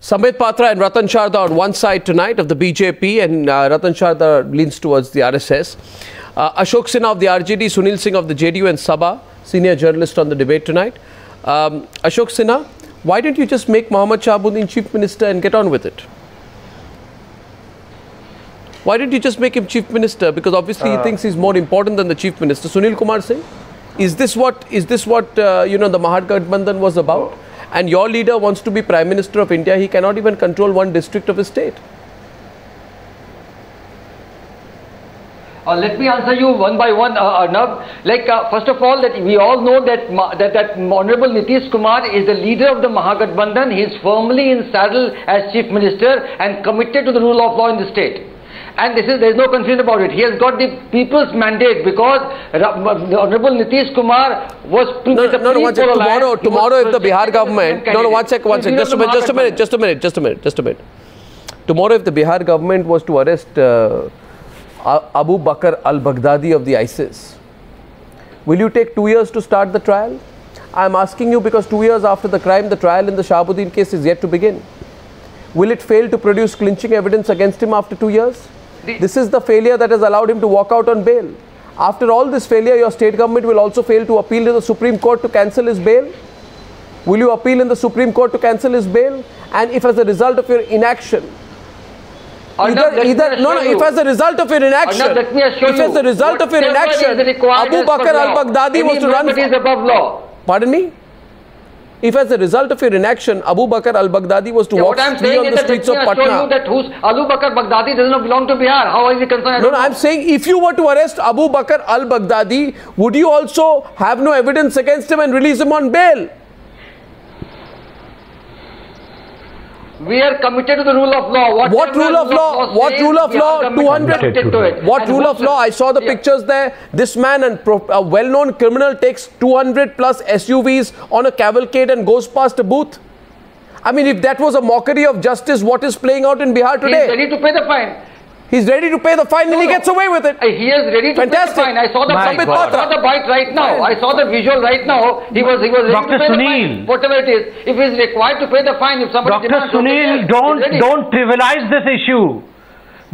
Sambit Patra and Ratan Sharda on one side tonight of the BJP, and Ratan Sharda leans towards the RSS. Ashok Sinha of the RJD, Sunil Singh of the JDU, and Saba, senior journalist on the debate tonight. Ashok Sinha, why don't you just make Mohammad Shahabuddin Chief Minister and get on with it? Why didn't you just make him Chief Minister? Because obviously he thinks he's more important than the Chief Minister. Sunil Kumar Singh, is this what you know, the Mahagathbandhan was about? And your leader wants to be Prime Minister of India. He cannot even control one district of his state. Let me answer you one by one, Arnab. First of all, that we all know that Honorable Nitish Kumar is the leader of the Mahagathbandhan. He is firmly in saddle as Chief Minister and committed to the rule of law in the state. And there is no confusion about it. He has got the people's mandate because Honorable Nitish Kumar was... Tomorrow if the Bihar government... One second. Just a minute. Tomorrow if the Bihar government was to arrest Abu Bakr al-Baghdadi of the ISIS, will you take 2 years to start the trial? I am asking you because 2 years after the crime, the trial in the Shahabuddin case is yet to begin. Will it fail to produce clinching evidence against him after 2 years? This is the failure that has allowed him to walk out on bail. After all this failure, your state government will also fail to appeal to the Supreme Court to cancel his bail? Will you appeal in the Supreme Court to cancel his bail? And if as a result of your inaction, if as a result of your inaction, Abu Bakr al-Baghdadi was to run... Pardon me? If as a result of your inaction, Abu Bakr al-Baghdadi was to walk free on the streets of Patna... Abu Bakr al-Baghdadi does not belong to Bihar. How is he concerned? No, I'm saying if you were to arrest Abu Bakr al-Baghdadi, would you also have no evidence against him and release him on bail? We are committed to the rule of law. What rule of law? What rule of law? 200. What rule of law? I saw the pictures there. This man, and a well-known criminal, takes 200 plus SUVs on a cavalcade and goes past a booth. I mean, if that was a mockery of justice, what is playing out in Bihar today? He's ready to pay the fine. He's ready to pay the fine and he gets away with it. He is ready to pay the fine. I saw the bite right now. I saw the visual right now. He was ready to pay the fine, whatever it is. If he is required to pay the fine, if somebody Dr. Sunil, don't trivialize this issue.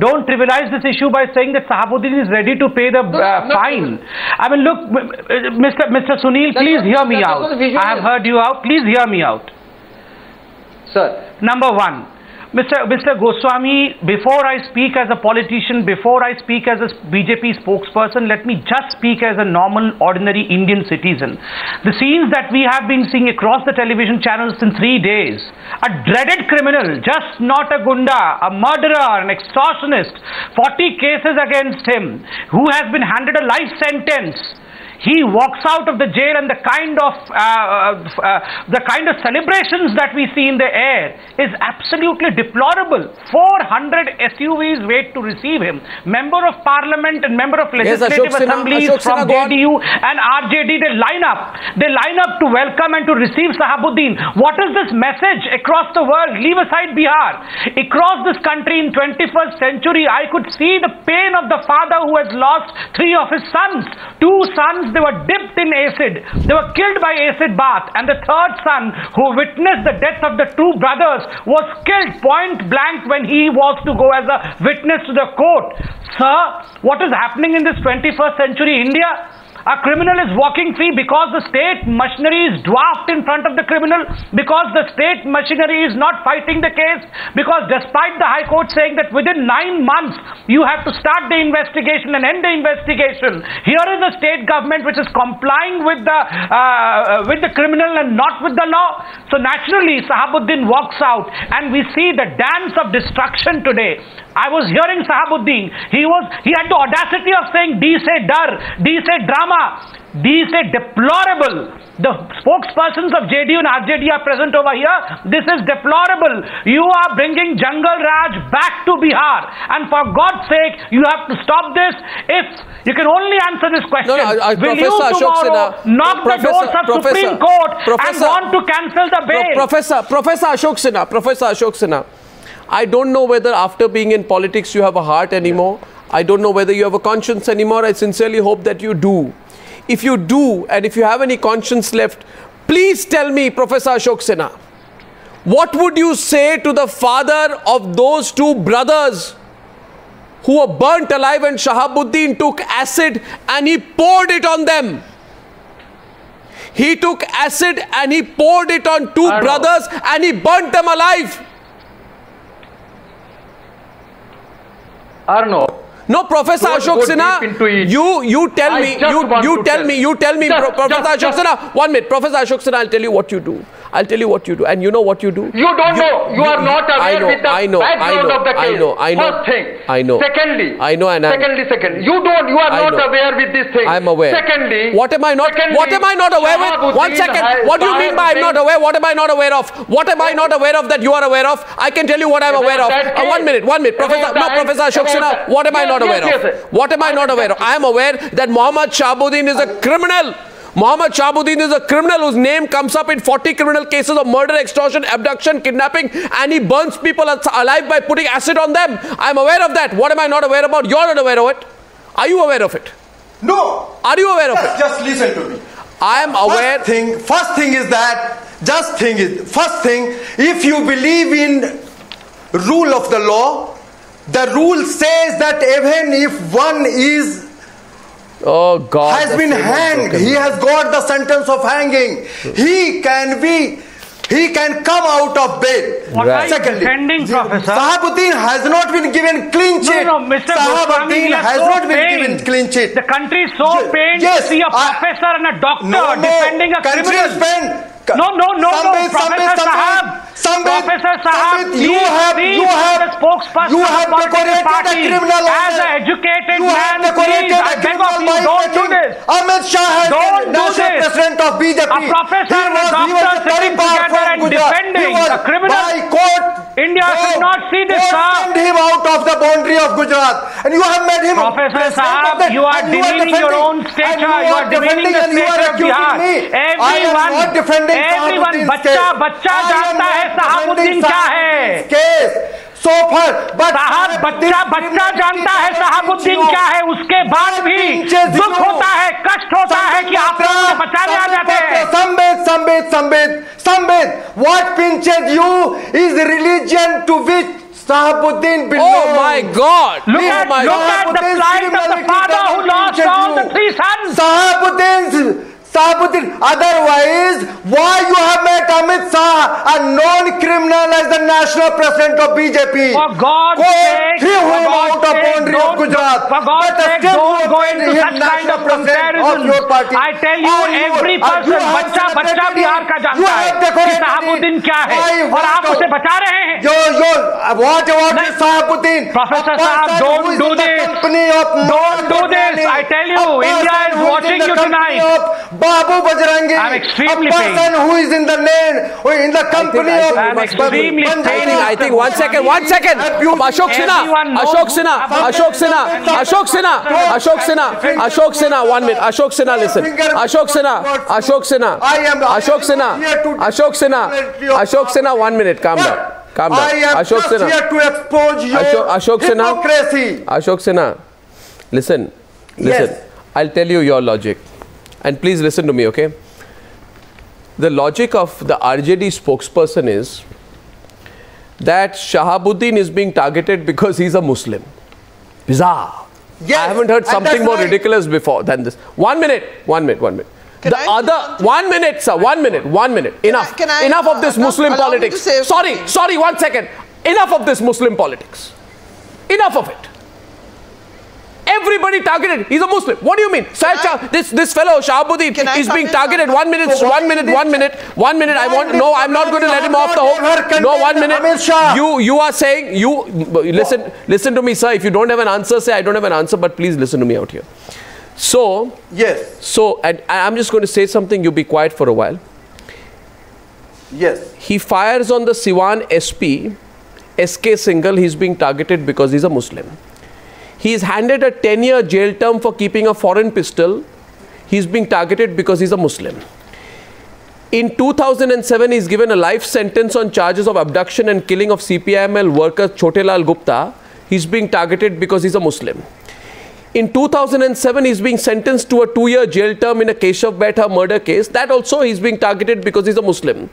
Don't trivialize this issue by saying that Shahabuddin is ready to pay the fine. I mean, look, Mr. Sunil, please hear me out. I have heard you out. Please hear me out. Sir. Number one. Mr. Goswami, before I speak as a politician, before I speak as a BJP spokesperson, let me just speak as a normal, ordinary Indian citizen. The scenes that we have been seeing across the television channels in 3 days, a dreaded criminal, just not a gunda, a murderer, an extortionist, 40 cases against him, who has been handed a life sentence. He walks out of the jail, and the kind of celebrations that we see in the air is absolutely deplorable. 400 SUVs wait to receive him. Member of Parliament and member of Legislative Assemblies from JDU and RJD, they line up to welcome and to receive Shahabuddin. What is this message across the world? Leave aside Bihar. Across this country in 21st century, I could see the pain of the father who has lost 3 of his sons. 2 sons, they were dipped in acid. They were killed by acid bath. And the 3rd son, who witnessed the death of the 2 brothers, was killed point blank when he was to go as a witness to the court. Sir, what is happening in this 21st century India? A criminal is walking free because the state machinery is dwarfed in front of the criminal, because the state machinery is not fighting the case, because despite the High Court saying that within 9 months you have to start the investigation and end the investigation, here is a state government which is complying with the criminal and not with the law. So naturally Shahabuddin walks out, and we see the dance of destruction today. I was hearing Shahabuddin. He had the audacity of saying, D say dar, D say drama, D say deplorable. The spokespersons of JDU and RJD are present over here. This is deplorable. You are bringing Jungle Raj back to Bihar, and for God's sake, you have to stop this. If you can only answer this question, will you tomorrow knock the doors of Supreme Court and want to cancel the bail? Professor Ashok Sinha, I don't know whether after being in politics you have a heart anymore. I don't know whether you have a conscience anymore. I sincerely hope that you do. If you do, and if you have any conscience left, please tell me, Professor Ashok Sinha, What would you say to the father of those two brothers who were burnt alive and Shahabuddin took acid and he poured it on them? He took acid and he poured it on two brothers and he burnt them alive. Arnab. No, Professor Ashok Sinha, you tell me, Professor Ashok Sinha, 1 minute, Professor Ashok Sinha, I'll tell you what you do. I'll tell you what you do, and you know what you do. You don't know. You are not aware with the background of the case. First thing. I know. Secondly. I know, and secondly. You are not aware with this thing. I'm aware. Secondly. What am I not aware with? 1 second. What do you mean by I'm not aware? What am I not aware of? What am I not aware of that you are aware of? I can tell you what I'm aware of. 1 minute. Professor Ashok Sinha, what am I not aware of? What am I not aware of? I am aware that Mohammad Shahabuddin is a criminal. Mohammad Shahabuddin is a criminal whose name comes up in 40 criminal cases of murder, extortion, abduction, kidnapping, and he burns people alive by putting acid on them. I am aware of that. What am I not aware about? You're not aware of it. Are you aware of it? No. Are you aware of it? Just listen to me. I am aware. First thing is that, if you believe in rule of the law, the rule says that even if one is has been hanged, he has got the sentence of hanging, he can come out of bail. What are you defending, Professor? Shahabuddin has not been given clean chit. No, Mr. Goswami, has not been given clean chit. The country is so pained to see a professor and a doctor defending a criminal. No, Professor Sahab, you have the spokesperson of the political party. As an educated man, please, I beg of you, don't do this. Ahmed Shah don't do national this. president of BJP. A professor and a doctor sitting together and defending a criminal. India should not see this, sir. Send him out of the boundary of Gujarat. And you have made him Professor Sahab, you are demeaning your own stature. You are demeaning the stature of Bihar. Everyone, बच्चा जानता है शहाबुद्दीन क्या है. So far, साहब बच्चा जानता है शहाबुद्दीन क्या है. उसके बाद भी दुख होता है, कष्ट होता है कि आप लोग बचाने आ जाते हैं. Sambit, what pinches you is religion to which Shahabuddin belongs. Oh my God! Look at the plight of the father who lost all the 3 sons. Shahabuddin, otherwise, why you have made Amit Shah a non-criminal as the national president of BJP? For God's sake, out of boundary of Gujarat. For God's sake, don't go into such kind of comparison. I tell you, every person, बच्चा बिहार का जानता है कि शहाबुद्दीन क्या है, और आप उसे बचा रहे हैं. What about Shahabuddin? Professor Sahab, don't do this. Don't do this. I tell you, India is watching you tonight. Babu Bajrangi, I'm extremely a person who is in the name, in the company of... I'm extremely pained. I think, one second. Ashok Sinha, 1 minute. Ashok Sinha, listen. Ashok Sinha, 1 minute. Calm down. Ashok Sinha. Here to expose your hypocrisy. Ashok Sinha, listen. Yes. I'll tell you your logic. And please listen to me, okay? The logic of the RJD spokesperson is that Shahabuddin is being targeted because he's a Muslim. Bizarre. Yes, I haven't heard something more ridiculous before than this. 1 minute. One minute, sir. 1 minute. Enough of this Muslim politics. Sorry, 1 second. Enough of this Muslim politics. Enough of it. Everybody targeted. He's a Muslim. What do you mean? This fellow Shahabuddin is being targeted. 1 minute. I'm not going to let him off the hook. No, 1 minute. You are saying, listen to me, sir. If you don't have an answer, say I don't have an answer, but please listen to me out here. So, yes. And I'm just going to say something. You be quiet for a while. Yes. He fires on the Siwan SP, SK Singhal. He's being targeted because he's a Muslim. He is handed a 10-year jail term for keeping a foreign pistol. He's being targeted because he's a Muslim. In 2007, he's given a life sentence on charges of abduction and killing of CPIML worker Chotelal Gupta. He's being targeted because he's a Muslim. In 2007, he's being sentenced to a 2-year jail term in a Keshav Betha murder case. That also he's being targeted because he's a Muslim.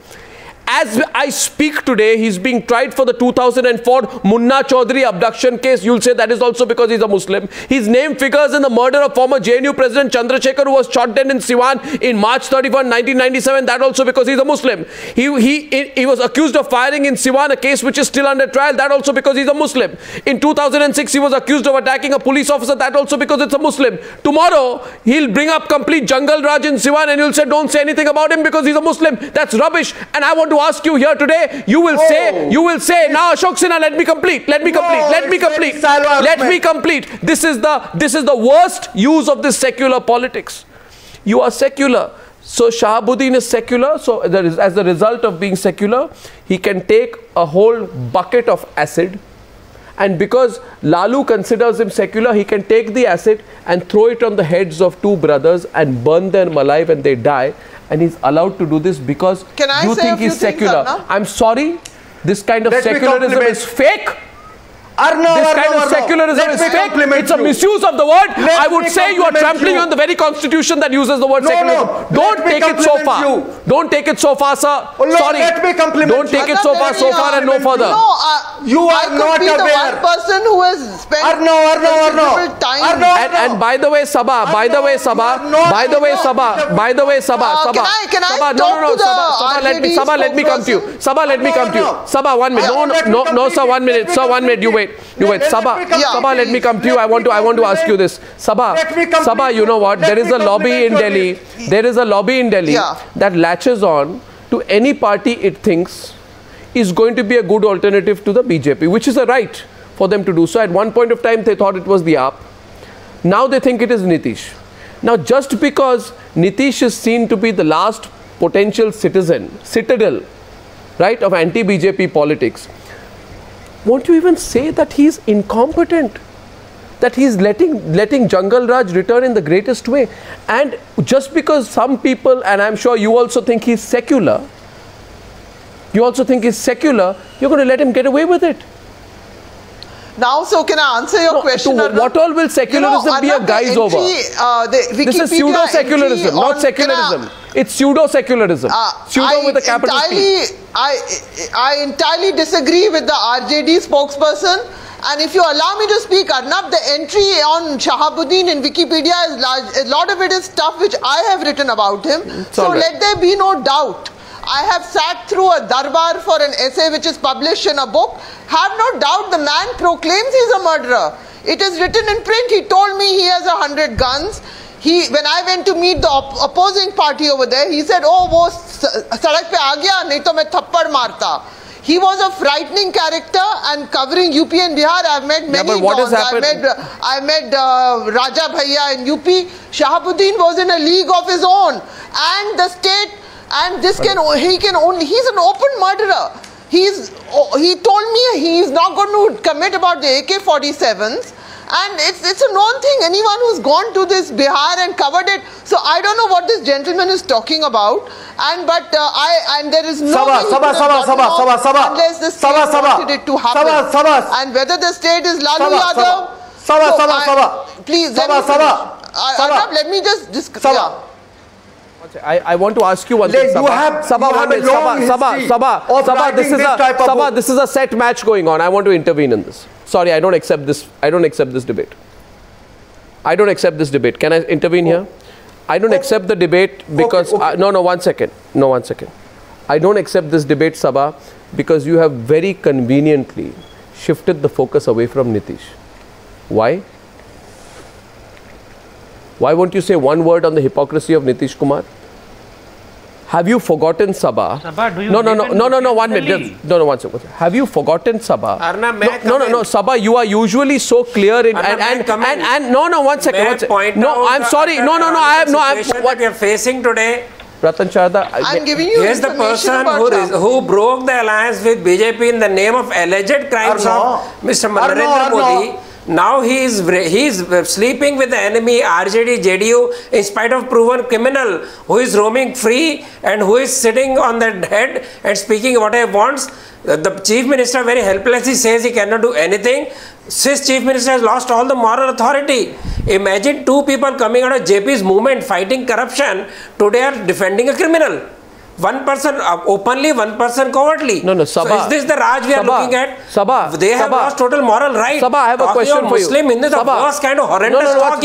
as I speak today, he's being tried for the 2004 Munna Chaudhary abduction case. You'll say that is also because he's a Muslim. His name figures in the murder of former JNU President Chandrasekhar, who was shot dead in Siwan in March 31, 1997. That also because he's a Muslim. He was accused of firing in Siwan, a case which is still under trial. That also because he's a Muslim. In 2006, he was accused of attacking a police officer. That also because it's a Muslim. Tomorrow, he'll bring up complete Jungle Raj in Siwan and you'll say, don't say anything about him because he's a Muslim. That's rubbish. And I want to ask you here today, you will say, now Ashok Sinha, let me complete. This is the worst use of this secular politics. You are secular. So Shahabuddin is secular. So as a result of being secular, he can take a whole bucket of acid. And because Lalu considers him secular, he can take the acid and throw it on the heads of two brothers and burn them alive and they die. And he's allowed to do this because you think he's secular. I'm sorry, this kind of secularism is fake. This kind of secularism is fake. It's a misuse of the word. I would say you are trampling on the very constitution that uses the word secularism. Don't take it so far. Don't take it so far, sir. Sorry. Don't take it so far and no further. You are not aware. One person who has spent time. And by the way, Saba. Saba, let me come to you. Saba, 1 minute. No, sir, 1 minute. Sir, 1 minute. You wait. Saba, let me come to you. I want to ask you this. Saba, you know what? There is a lobby in Delhi. That latches on to any party it thinks is going to be a good alternative to the BJP, which is a right for them to do so. At one point of time, they thought it was the AAP. Now they think it is Nitish. Now, just because Nitish is seen to be the last potential citadel, right, of anti-BJP politics, won't you even say that he's incompetent? That he's letting Jungle Raj return in the greatest way? And just because some people, and I'm sure you also think he's secular, you're going to let him get away with it. Now, so can I answer your question? What all will secularism be a guise over? This is pseudo-secularism, not secularism. It's pseudo-secularism. Pseudo with a capital P. I entirely disagree with the RJD spokesperson. And if you allow me to speak, Arnab, the entry on Shahabuddin in Wikipedia is large. A lot of it is stuff which I have written about him. So let there be no doubt. I have sat through a darbar for an essay which is published in a book. Have no doubt the man proclaims he's a murderer. It is written in print. He told me he has 100 guns. When I went to meet the opposing party over there, he said, oh, wo sadak pe aa gaya, nahi to main thappad marta. He was a frightening character, and covering UP and Bihar, I've met many dons. I met Raja Bhaiya in UP. Shahabuddin was in a league of his own. And the state, and he's an open murderer. He told me he's not going to commit about the AK-47s. And it's a known thing. Anyone who's gone to this Bihar and covered it. So I don't know what this gentleman is talking about. And there is no unless the state wanted it to happen. And whether the state is Lalu Yadav. Please let me just I want to ask you one thing, Saba. This is a set match going on. I want to intervene in this. Sorry, I don't accept this. I don't accept this debate. Can I intervene here? I don't accept the debate because no, 1 second. I don't accept this debate, Saba, because you have very conveniently shifted the focus away from Nitish. Why? Why won't you say one word on the hypocrisy of Nitish Kumar? Have you forgotten Saba? No, 1 minute. No, 1 second. Have you forgotten Saba? Arnab, no, Saba, you are usually so clear in and no, 1 second. No, I'm sorry. No, I have no. What we are facing today. Ratan Sharda, I'm giving you here's the person who broke the alliance with BJP in the name of alleged crimes of Mr. Narendra Modi. Now he is sleeping with the enemy RJD, JDU, in spite of proven criminal who is roaming free and who is sitting on the head and speaking what he wants. The chief minister very helplessly says he cannot do anything. Swiss chief minister has lost all the moral authority. Imagine two people coming out of JP's movement fighting corruption today are defending a criminal. one person openly, one person covertly. No, Saba. So is this the Raj we are looking at? Saba. They have lost total moral right. Saba, I have a question for you. Muslim in the worst kind of horrendous talk.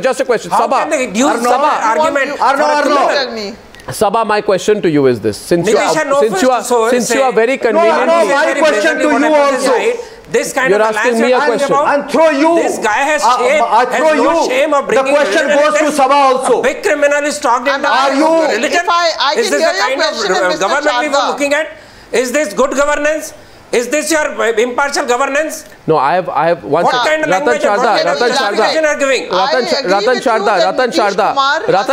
Just a question. How Saba. can they use Saba argument? Tell me. Saba, my question to you is this: since you are very conveniently, my question to you also. This kind You're of asking me a question. And throw you. This guy has shame. I throw has no shame of bringing. The question goes to Saba also. A big criminal is talked into religion. Is this the kind of government we were looking at? Is this good governance? Is this your impartial governance? No, I have one. What kind of language Ratan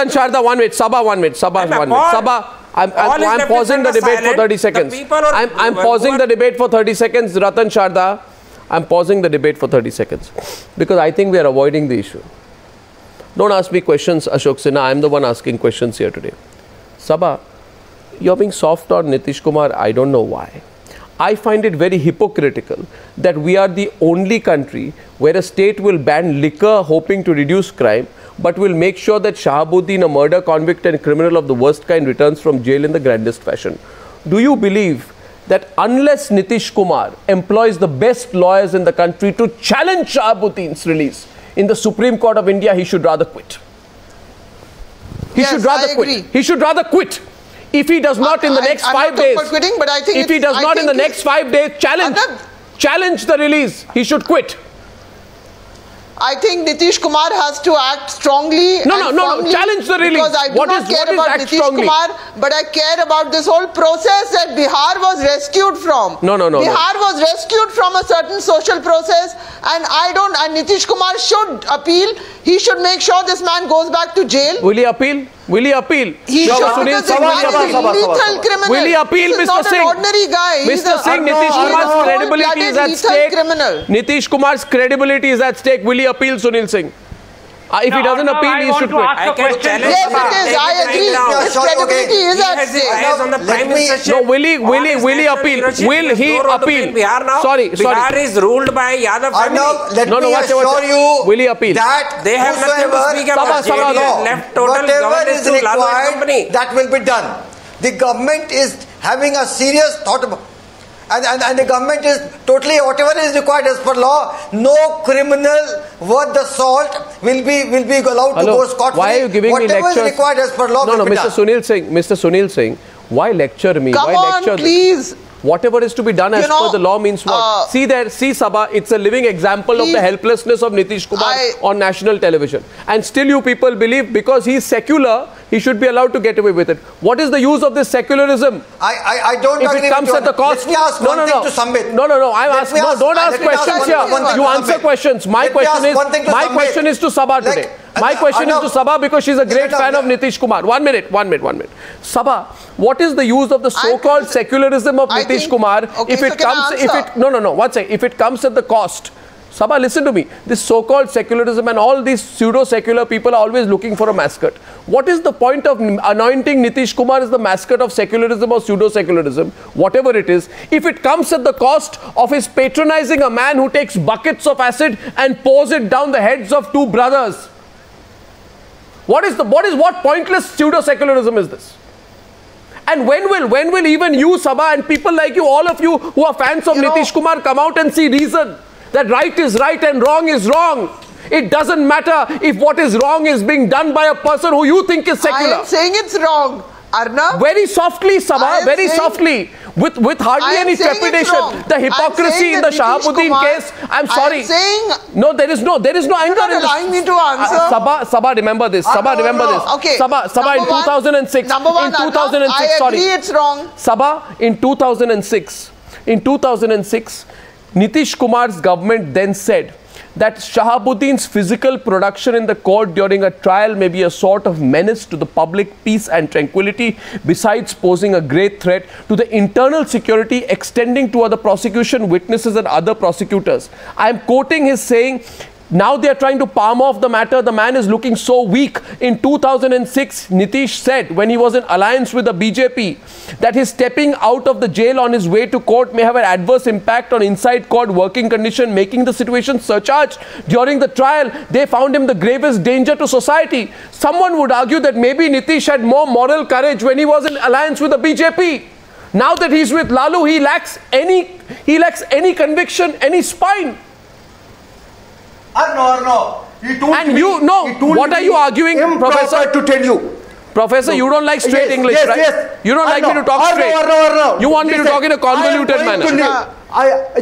Sharda, 1 minute. Saba, 1 minute. Saba, 1 minute. Saba. I'm pausing the debate for 30 seconds. I'm pausing the debate for 30 seconds, Ratan Sharda. I'm pausing the debate for 30 seconds because I think we are avoiding the issue. Don't ask me questions, Ashok Sinha. I'm the one asking questions here today. Saba, you're being soft on Nitish Kumar. I don't know why. I find it very hypocritical that we are the only country where a state will ban liquor hoping to reduce crime, but will make sure that Shahabuddin, a murder convict and criminal of the worst kind, returns from jail in the grandest fashion. Do you believe that unless Nitish Kumar employs the best lawyers in the country to challenge Shahabuddin's release in the Supreme Court of India, he should rather quit? He should rather quit. He should rather quit. If he does not in the next 5 days, if he does not in the next 5 days challenge the release, he should quit. I think Nitish Kumar has to act strongly. No, challenge the release. Because I do not care about Nitish Kumar, but I care about this whole process that Bihar was rescued from. Bihar was rescued from a certain social process, and and Nitish Kumar should appeal. He should make sure this man goes back to jail. Will he appeal? Will he appeal? He should, because this man is a lethal criminal. Will he appeal, Mr. Singh? He's not an ordinary guy. Mr. Singh, Nitish Kumar's credibility is at stake. Nitish Kumar's credibility is at stake. Will he appeal, Sunil Singh? If he doesn't appeal, he should quit. Yes, it is. I agree. His credibility is at stake. No, will he appeal? Will he appeal? Sorry. Bihar is ruled by Yadav family. Let me assure you will he appeal? That they have nothing to speak about. Whatever is required, that will be done. The government is having a serious thought about. And the government is totally, whatever is required as per law, no criminal worth the salt will be allowed to go scot-free. Why are you giving me lectures? Whatever is required as per law. No, Mr. Sunil Singh, why lecture me? Come on, please. Whatever is to be done as per the law means what? See Saba, it's a living example of the helplessness of Nitish Kumar on national television. And still you people believe because he's secular, he should be allowed to get away with it. What is the use of this secularism? I don't agree with you. If it comes at the cost... Let me ask one thing to Sambit. No, don't ask questions here. You answer questions. My question is to Saba today. My question is to Saba because she's a great fan of Nitish Kumar. 1 minute. Saba, what is the use of the so-called secularism of Nitish Kumar if it comes at the cost? Saba, listen to me. This so-called secularism and all these pseudo-secular people are always looking for a mascot. What is the point of anointing Nitish Kumar as the mascot of secularism or pseudo-secularism, whatever it is, if it comes at the cost of his patronizing a man who takes buckets of acid and pours it down the heads of two brothers? What pointless pseudo-secularism is this? And when will even you, Saba, and people like you, all of you who are fans of Nitish Kumar, come out and see reason that right is right and wrong is wrong? It doesn't matter if what is wrong is being done by a person who you think is secular. I am saying it's wrong, Arnab. Very softly, Saba, very softly, with hardly any trepidation. The hypocrisy in the Shahabuddin case. I'm sorry. No, there is no anger in this. Allowing me to answer. Saba, remember this. Saba, remember this. Okay. Saba, in 2006. Number one, I agree it's wrong. Saba, in 2006, Nitish Kumar's government then said that Shahabuddin's physical production in the court during a trial may be a sort of menace to the public peace and tranquility, besides posing a great threat to the internal security extending to other prosecution witnesses and other prosecutors. I am quoting his saying, Now they are trying to palm off the matter. The man is looking so weak. In 2006, Nitish said, when he was in alliance with the BJP, that his stepping out of the jail on his way to court may have an adverse impact on inside court working condition, making the situation surcharged. During the trial, they found him the gravest danger to society. Someone would argue that maybe Nitish had more moral courage when he was in alliance with the BJP. Now that he's with Lalu, he lacks any conviction, any spine. No. And you know, what are you arguing, Professor? To tell you. Professor, you don't like straight English, right? Yes. You don't like me to talk straight. You want me to talk in a convoluted manner. I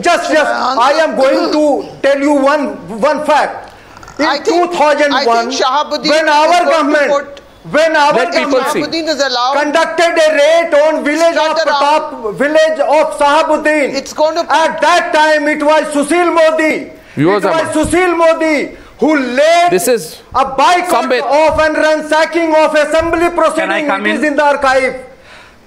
am going to tell you one fact. In 2001, when our government conducted a raid on village of Shahabuddin, at that time it was Sushil Modi. Sushil Modi who led a boycott of and ransacking of assembly proceedings. It is in the archive.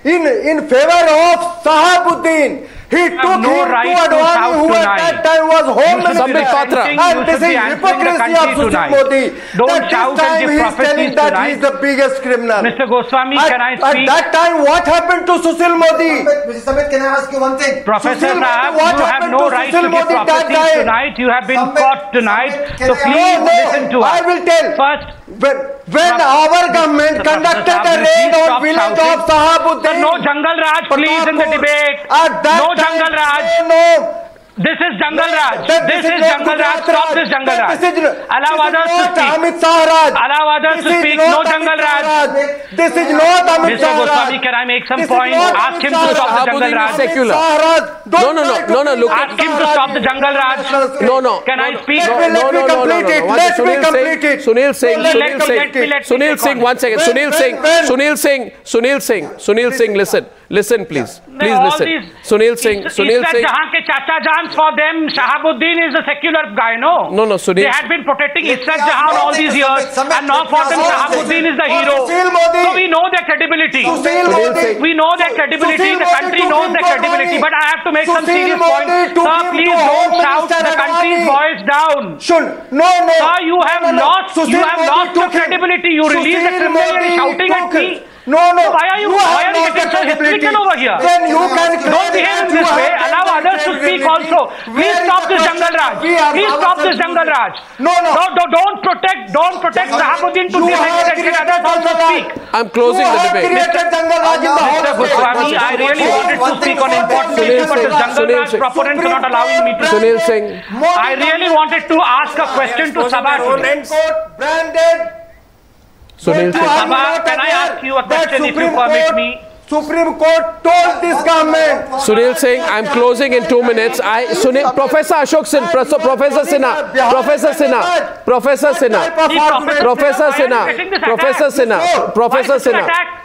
In favor of Shahabuddin. He took him to Advani, who at that time was Home Minister. Sambit Patra. And this is hypocrisy of Sushil Modi. Don't shout and give prophecies that he is the biggest criminal. Mr. Goswami, can I speak? At that time, what happened to Sushil Modi? Mr. Sambit, can I ask you one thing? Professor Sahab, you have no right to give prophecies tonight. You have been caught tonight. So please listen to us. I will tell. First, when our government conducted a raid on village of Shahabuddin. No Jungle Raj, please, in the debate. No Jungle Raj. No. This is Jungle Raj. This is Jungle Raj. Stop this Jungle Raj. Allow others to speak. Allow others to speak. No Jungle Raj. This is not Amit Mr. Goswami, can I make some point? Ask him to stop the Jungle Raj. No. Look, ask him to stop the Jungle Raj. No. Can I speak? Let me complete it. Sunil Singh, one second. Sunil Singh, listen, please. Please listen. Sunil Singh. Jahan ke chacha jans for them. Shahabuddin is a secular guy, no? No, Sunil. They had been protecting Israt Jahan all these years, and now for them Shahabuddin is the hero. So we know their credibility. We know their credibility. The country knows their credibility. But I have to make some serious points. Sir, please don't shout the country's voice down. No. Sir, you have lost your credibility. You release a criminal and shouting at me. No. Why are you getting so hysterical over here? Then you can don't behave in this way. Allow others to speak also. Please stop this Jungle Raj. Please stop this Jungle Raj. No. Don't protect Shahabuddin to this extent. Let others also speak. I'm closing the debate. Mr. Goswami, I really wanted to speak on important issues, but the Jungle Raj proponents are not allowing me to. Sunil Singh. I really wanted to ask a question to Saba today. Sunil Singh. Saba, can I ask you a question if you permit me? Supreme Court told this government. Sunil Singh, I'm closing in 2 minutes. Professor Ashok Sinha, Professor Sinha.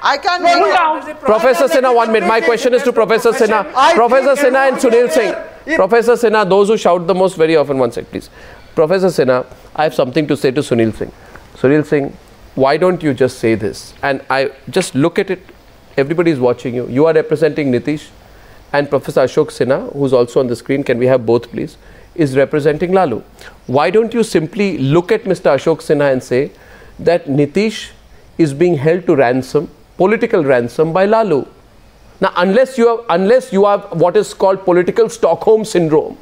I can't move down. Professor Sinha, 1 minute. My question is to Professor Sinha. Professor Sinha and Sunil Singh. Professor Sinha, those who shout the most very often, 1 sec, please. Professor Sinha, I have something to say to Sunil Singh. Sunil Singh, why don't you just say this? And I just look at it. Everybody is watching you. You are representing Nitish, and Professor Ashok Sinha, who's also on the screen, can we have both please, is representing Lalu. Why don't you simply look at Mr. Ashok Sinha and say that Nitish is being held to ransom, political ransom by Lalu. Now, unless you have what is called political Stockholm syndrome,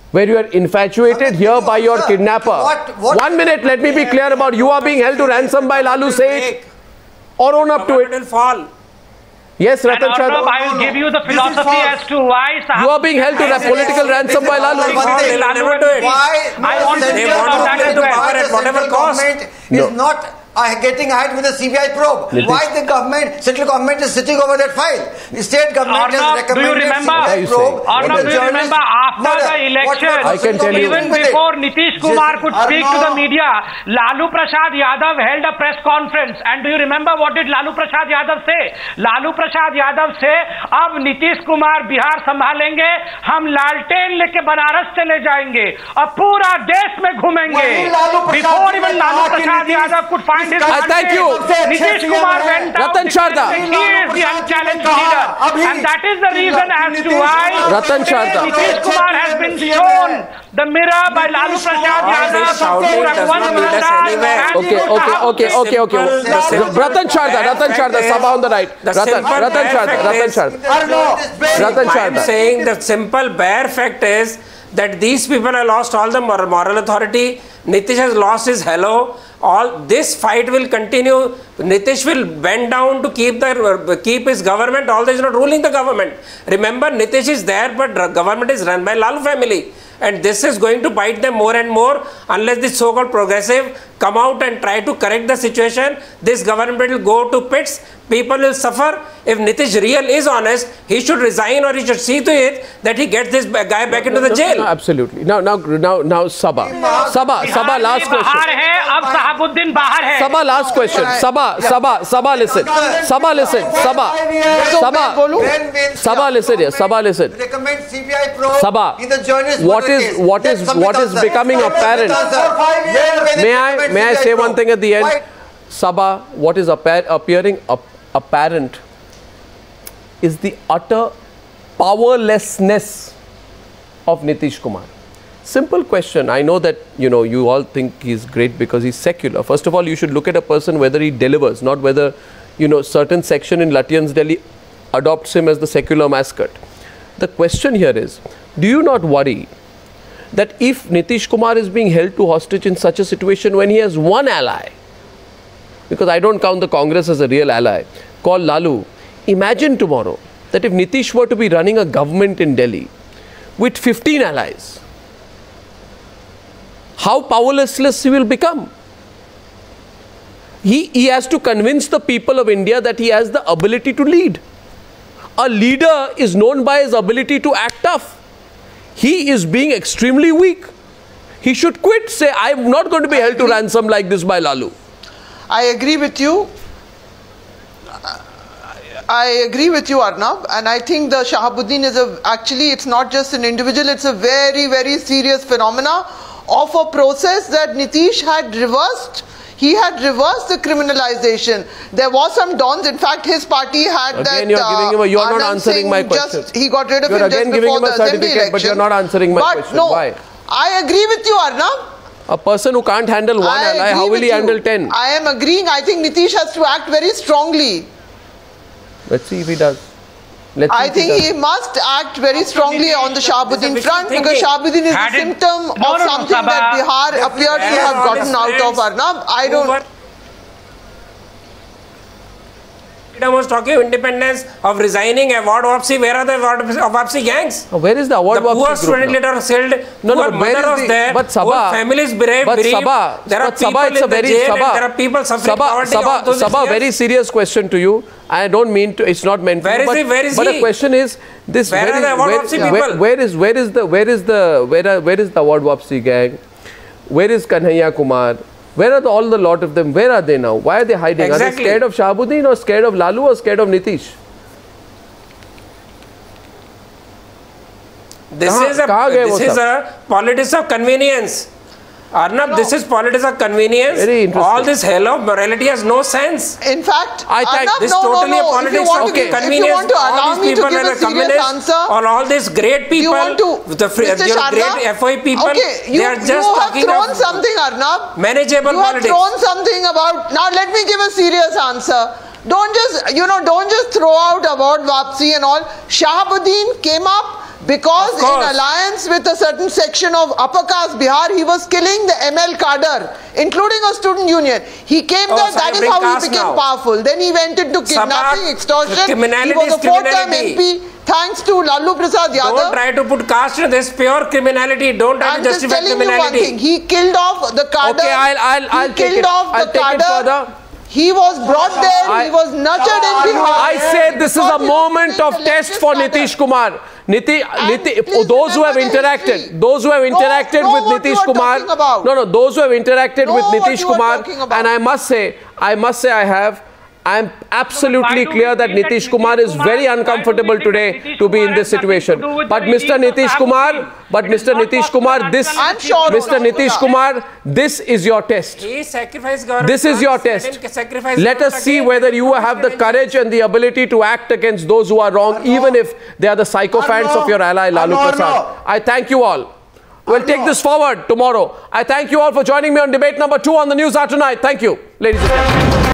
where you are infatuated here by your kidnapper. 1 minute, let me be clear about you are being held to ransom by Lalu, say it. Or own up to it. Will fall. Yes, Ratan Sharda. I will give you the philosophy as to why you are being held to political ransom by Lalu. I want to know about that power at whatever cost. Is not getting ahead with the CBI probe. Why the government, central government is sitting over that file? The state government has recommended CBI probe. Arnab, do you remember after the election, even before Nitish Kumar could speak to the media, Lalu Prasad Yadav held a press conference. And do you remember what did Lalu Prasad Yadav say? Lalu Prasad Yadav say, अब नीतीश कुमार बिहार संभालेंगे, हम लालटेन लेके बनारस चले जाएंगे और पूरा देश में घूमेंगे. Before even Lalu Prasad Yadav could find find his thank you. Nitish Kumar went out. Ratan Sharda. He is the unchallenged leader. And that is the reason as to why Ratan Sharda. Nitish Kumar has been shown the mirror by Lalu Prasad Yadav. Okay. Ratan Sharda, Saba on the right. Ratan Sharda. I'm saying the simple bare fact is that these people have lost all the moral authority. Nitish has lost his hello. All this fight will continue. Nitish will bend down to keep his government, although he's not ruling the government. Remember, Nitish is there, but government is run by Lalu family. And this is going to bite them more and more unless the so-called progressive come out and try to correct the situation. This government will go to pits. People will suffer. If Nitish real is honest, he should resign or he should see to it that he gets this guy back into the jail. No, absolutely. Now, Saba, last question. Saba, last question. Saba, listen. Saba, listen. Recommend CBI probe. Saba, what is becoming apparent? May I say one thing at the end? Saba, what is appearing apparent is the utter powerlessness of Nitish Kumar. Simple question. I know that you all think he's great because he's secular. First of all, you should look at a person whether he delivers, not whether certain section in Lutyens Delhi adopts him as the secular mascot. The question here is, do you not worry that if Nitish Kumar is being held to hostage in such a situation when he has one ally, because I don't count the Congress as a real ally, called Lalu, imagine tomorrow that if Nitish were to be running a government in Delhi with 15 allies, how powerless he will become. He has to convince the people of India that he has the ability to lead. A leader is known by his ability to act tough. He is being extremely weak. He should quit. Say, I am not going to be held to ransom like this by Lalu. I agree with you. I agree with you, Arnab. And I think the Shahabuddin is actually, it's not just an individual, it's a very, very serious phenomena of a process that Nitish had reversed. He had reversed the criminalization. There was some dawns. In fact, his party had again, that. You're not answering my question. He got rid of him just before the assembly election. But you're not answering my question. No, why? I agree with you, Arnab. A person who can't handle one ally, how will he handle 10? I am agreeing. I think Nitish has to act very strongly. Let's see if he does. I think he must act very strongly on the Shahabuddin front, because Shahabuddin is a symptom of something that Bihar appears to have gotten out of, Arnab. I don't... I was talking of independence, of resigning, award wapsi. Where are the award wapsi gangs? Where is the award wapsi? The poor student leader was killed. Mother was there. But Saba, families bereaved. There are people in the jail. There are people suffering poverty. Saba, very serious question to you. I don't mean to. It's not meant. Where is he? But the question is this: where are the award wapsi people? Where is the award wapsi gang? Where is Kanhaiya Kumar? Where are all the lot of them? Where are they now? Why are they hiding? Exactly. Are they scared of Shahabuddin or scared of Lalu or scared of Nitish? This is a politics of convenience. Arnab, this is politics of convenience. Very interesting. All this hell of morality has no sense. In fact, Arnab, this totally a politics of convenience. If you want to allow me to give a serious answer, all these great people, the great FOI people, they are just talking about something, Arnab. Manageable politics. You have thrown something about. Now let me give a serious answer. Don't just throw out about Wapsi and all. Shahabuddin came up because in alliance with a certain section of upper caste Bihar, he was killing the ML cadre, including a student union. He came there, that is how he became powerful. Then he went into kidnapping, extortion. He was a 4-term MP, thanks to Lalu Prasad Yadav. Don't try to put caste in this pure criminality. Don't try to justify criminality. I'm just telling you one thing. He killed off the cadre. Okay, I'll take it. I'll take it further. He was brought there, he was nurtured in Bihar. I say this is a moment of test for Nitish Kumar. Those who have interacted with Nitish Kumar, those who have interacted with Nitish Kumar, and I must say I I am absolutely clear that Nitish Kumar is very uncomfortable today to be in this situation. But Mr. Nitish Kumar, this is your test. He sacrificed government. This is your test. Let us see whether you have the courage and the ability to act against those who are wrong, even if they are the sycophants of your ally Lalu Prasad. I thank you all. We'll take this forward tomorrow. I thank you all for joining me on debate number 2 on the Newshour tonight. Thank you, ladies and gentlemen.